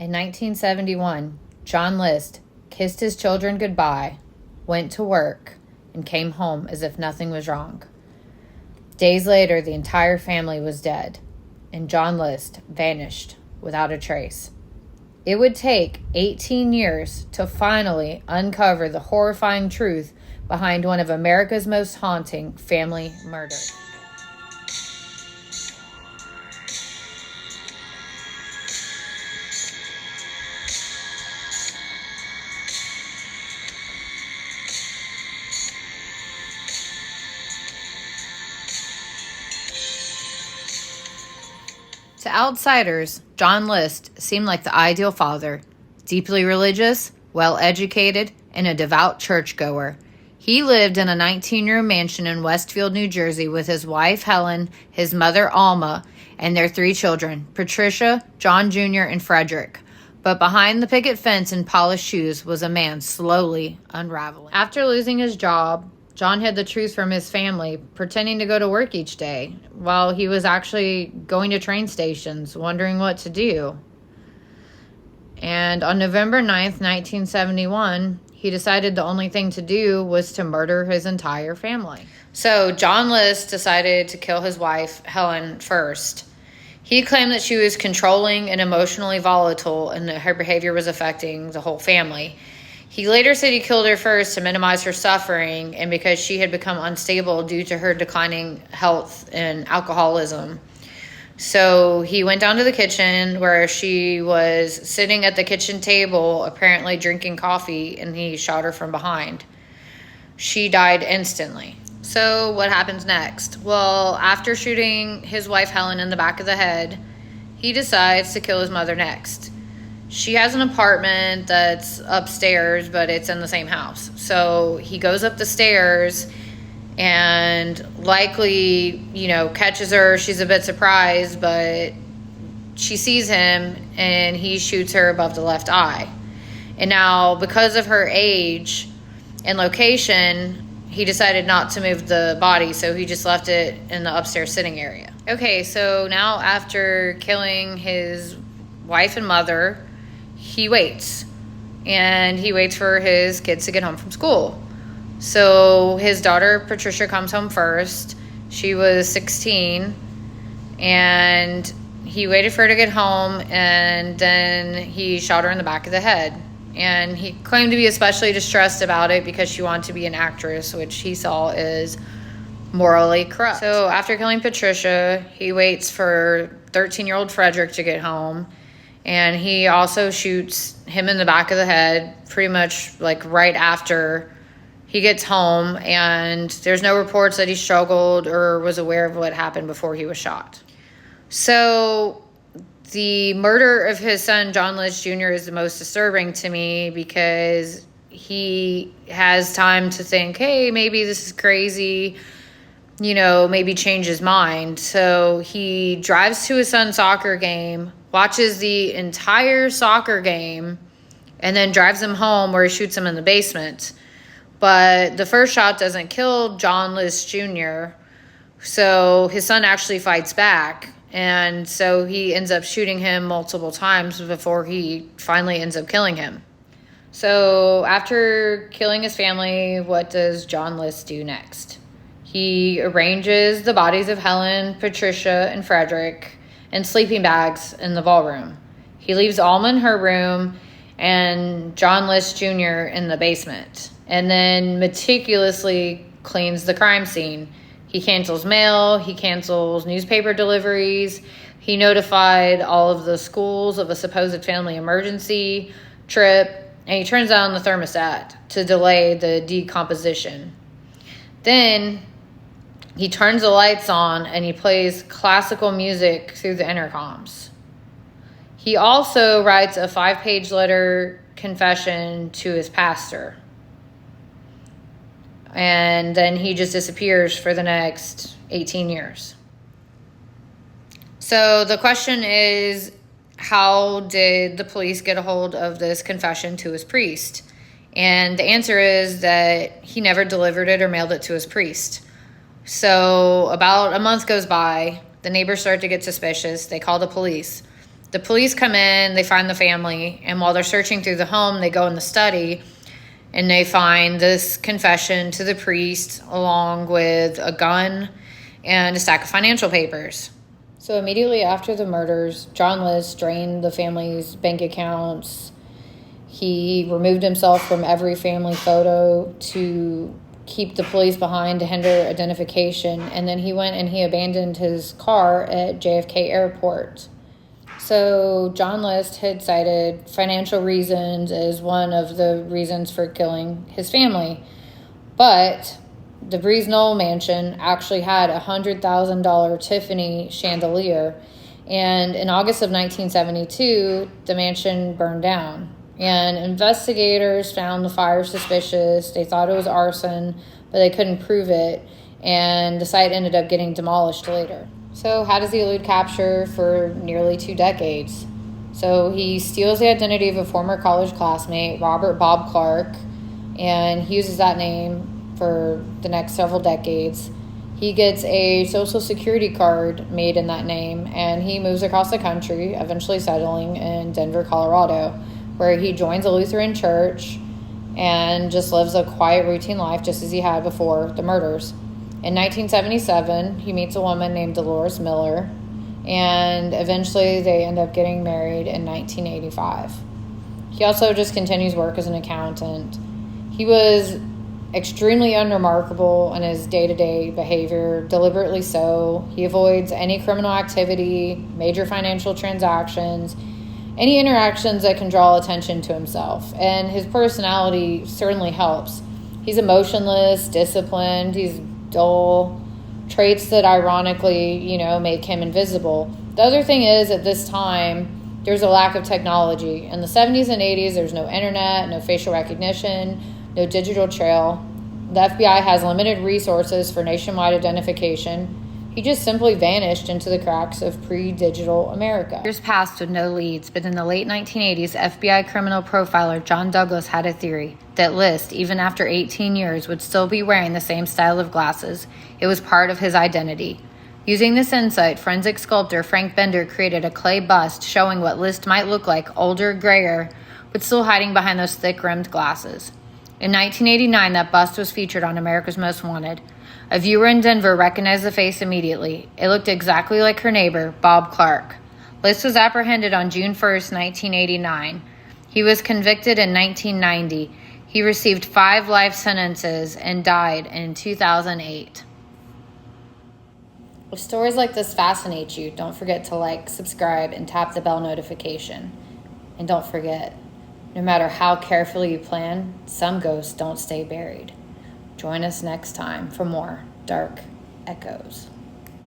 In 1971, John List kissed his children goodbye, went to work, and came home as if nothing was wrong. Days later, the entire family was dead, and John List vanished without a trace. It would take 18 years to finally uncover the horrifying truth behind one of America's most haunting family murders. To outsiders, John List seemed like the ideal father, deeply religious, well-educated, and a devout churchgoer. He lived in a 19-room mansion in Westfield, New Jersey with his wife, Helen, his mother, Alma, and their 3 children, Patricia, John Jr., and Frederick. But behind the picket fence and polished shoes was a man slowly unraveling. After losing his job, John hid the truth from his family, pretending to go to work each day, while he was actually going to train stations, wondering what to do. And on November 9th, 1971, he decided the only thing to do was to murder his entire family. So John List decided to kill his wife, Helen, first. He claimed that she was controlling and emotionally volatile and that her behavior was affecting the whole family. He later said he killed her first to minimize her suffering and because she had become unstable due to her declining health and alcoholism. So he went down to the kitchen where she was sitting at the kitchen table, apparently drinking coffee, and he shot her from behind. She died instantly. So what happens next? Well, after shooting his wife Helen in the back of the head, he decides to kill his mother next. She has an apartment that's upstairs, but it's in the same house. So he goes up the stairs and likely, catches her. She's a bit surprised, but she sees him and he shoots her above the left eye. And now, because of her age and location, he decided not to move the body, so he just left it in the upstairs sitting area. Okay, so now after killing his wife and mother, he waits. And he waits for his kids to get home from school. So his daughter, Patricia, comes home first. She was 16. And he waited for her to get home, and then he shot her in the back of the head. And he claimed to be especially distressed about it because she wanted to be an actress, which he saw as morally corrupt. So after killing Patricia, he waits for 13-year-old Frederick to get home. And he also shoots him in the back of the head pretty much like right after he gets home. And there's no reports that he struggled or was aware of what happened before he was shot. So the murder of his son, John List Jr., is the most disturbing to me because he has time to think, hey, maybe this is crazy, maybe change his mind. So he drives to his son's soccer game, watches the entire soccer game, and then drives him home where he shoots him in the basement. But the first shot doesn't kill John List Jr., so his son actually fights back. And so he ends up shooting him multiple times before he finally ends up killing him. So after killing his family, what does John List do next? He arranges the bodies of Helen, Patricia, and Frederick in sleeping bags in the ballroom. He leaves Alma in her room and John List Jr. in the basement, and then meticulously cleans the crime scene. He cancels mail, he cancels newspaper deliveries, he notified all of the schools of a supposed family emergency trip, and he turns on the thermostat to delay the decomposition. Then he turns the lights on and he plays classical music through the intercoms. He also writes a 5-page letter confession to his pastor. And then he just disappears for the next 18 years. So the question is, how did the police get a hold of this confession to his priest? And the answer is that he never delivered it or mailed it to his priest. So about a month goes by. The neighbors start to get suspicious. They call the police. The police come in, they find the family, and while they're searching through the home, they go in the study and they find this confession to the priest along with a gun and a stack of financial papers. So immediately after the murders, John List drained the family's bank accounts. He removed himself from every family photo to keep the police behind to hinder identification. And then he went and he abandoned his car at JFK Airport. So John List had cited financial reasons as one of the reasons for killing his family. But the Breeze Knoll mansion actually had a $100,000 Tiffany chandelier. And in August of 1972, the mansion burned down. And investigators found the fire suspicious. They thought it was arson, but they couldn't prove it. And the site ended up getting demolished later. So how does he elude capture for nearly 2 decades? So he steals the identity of a former college classmate, Robert Bob Clark, and he uses that name for the next several decades. He gets a social security card made in that name, and he moves across the country, eventually settling in Denver, Colorado, where he joins a Lutheran church and just lives a quiet, routine life just as he had before the murders. In 1977, he meets a woman named Dolores Miller, and eventually they end up getting married in 1985. He also just continues work as an accountant. He was extremely unremarkable in his day-to-day behavior, deliberately so. He avoids any criminal activity, major financial transactions, any interactions that can draw attention to himself. And his personality certainly helps. He's emotionless, disciplined, he's dull, traits that ironically, make him invisible. The other thing is, at this time, there's a lack of technology. In the 70s and 80s, there's no internet, no facial recognition, no digital trail. The FBI has limited resources for nationwide identification. He just simply vanished into the cracks of pre-digital America. Years passed with no leads, but in the late 1980s, FBI criminal profiler John Douglas had a theory that List, even after 18 years, would still be wearing the same style of glasses. It was part of his identity. Using this insight, forensic sculptor Frank Bender created a clay bust showing what List might look like, older, grayer, but still hiding behind those thick-rimmed glasses. In 1989, that bust was featured on America's Most Wanted. A viewer in Denver recognized the face immediately. It looked exactly like her neighbor, Bob Clark. List was apprehended on June 1st, 1989. He was convicted in 1990. He received 5 life sentences and died in 2008. If stories like this fascinate you, don't forget to like, subscribe, and tap the bell notification. And don't forget, no matter how carefully you plan, some ghosts don't stay buried. Join us next time for more Dark Echoes.